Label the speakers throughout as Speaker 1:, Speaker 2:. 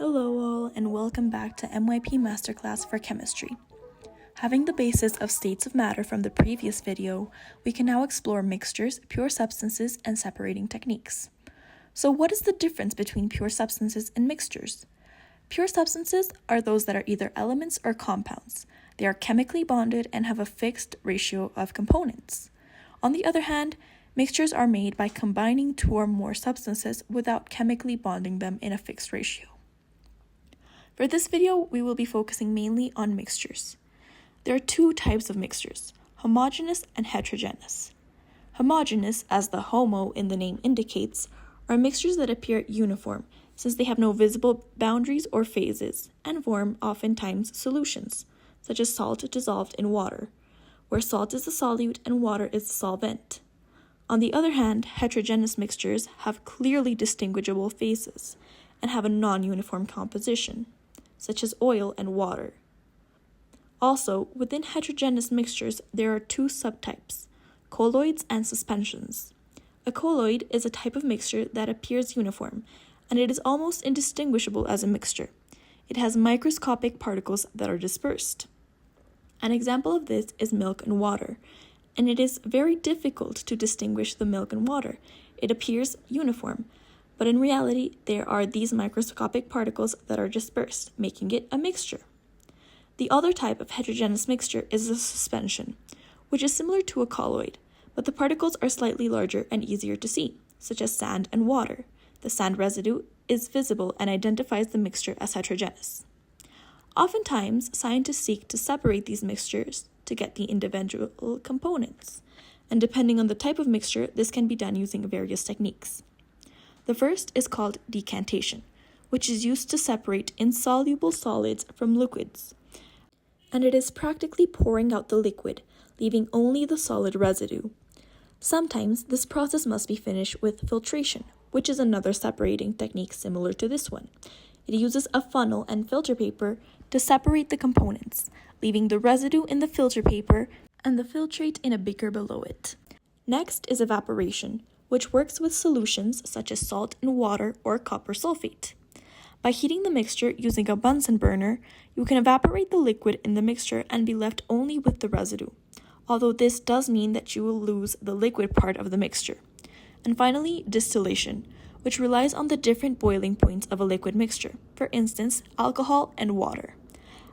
Speaker 1: Hello all, and welcome back to MYP Masterclass for Chemistry. Having the basis of states of matter from the previous video, we can now explore mixtures, pure substances, and separating techniques. So what is the difference between pure substances and mixtures? Pure substances are those that are either elements or compounds. They are chemically bonded and have a fixed ratio of components. On the other hand, mixtures are made by combining two or more substances without chemically bonding them in a fixed ratio. For this video, we will be focusing mainly on mixtures. There are two types of mixtures, homogeneous and heterogeneous. Homogeneous, as the homo in the name indicates, are mixtures that appear uniform since they have no visible boundaries or phases and form oftentimes solutions, such as salt dissolved in water, where salt is the solute and water is the solvent. On the other hand, heterogeneous mixtures have clearly distinguishable phases and have a non-uniform composition, such as oil and water. Also, within heterogeneous mixtures, there are two subtypes, colloids and suspensions. A colloid is a type of mixture that appears uniform, and it is almost indistinguishable as a mixture. It has microscopic particles that are dispersed. An example of this is milk and water, and it is very difficult to distinguish the milk and water. It appears uniform, but in reality, there are these microscopic particles that are dispersed, making it a mixture. The other type of heterogeneous mixture is a suspension, which is similar to a colloid, but the particles are slightly larger and easier to see, such as sand and water. The sand residue is visible and identifies the mixture as heterogeneous. Oftentimes, scientists seek to separate these mixtures to get the individual components, and depending on the type of mixture, this can be done using various techniques. The first is called decantation, which is used to separate insoluble solids from liquids, and it is practically pouring out the liquid, leaving only the solid residue. Sometimes this process must be finished with filtration, which is another separating technique similar to this one. It uses a funnel and filter paper to separate the components, leaving the residue in the filter paper and the filtrate in a beaker below it. Next is evaporation, which works with solutions such as salt and water or copper sulfate. By heating the mixture using a Bunsen burner, you can evaporate the liquid in the mixture and be left only with the residue, although this does mean that you will lose the liquid part of the mixture. And finally, distillation, which relies on the different boiling points of a liquid mixture, for instance, alcohol and water.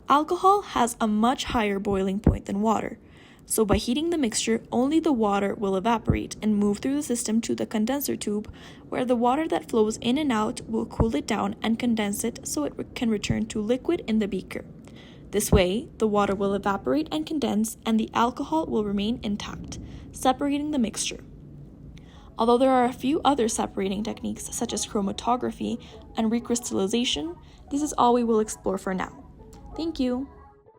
Speaker 1: Alcohol has a much higher boiling point than water, so by heating the mixture, only the water will evaporate and move through the system to the condenser tube, where the water that flows in and out will cool it down and condense it so it can return to liquid in the beaker. This way, the water will evaporate and condense, and the alcohol will remain intact, separating the mixture. Although there are a few other separating techniques such as chromatography and recrystallization, this is all we will explore for now. Thank you!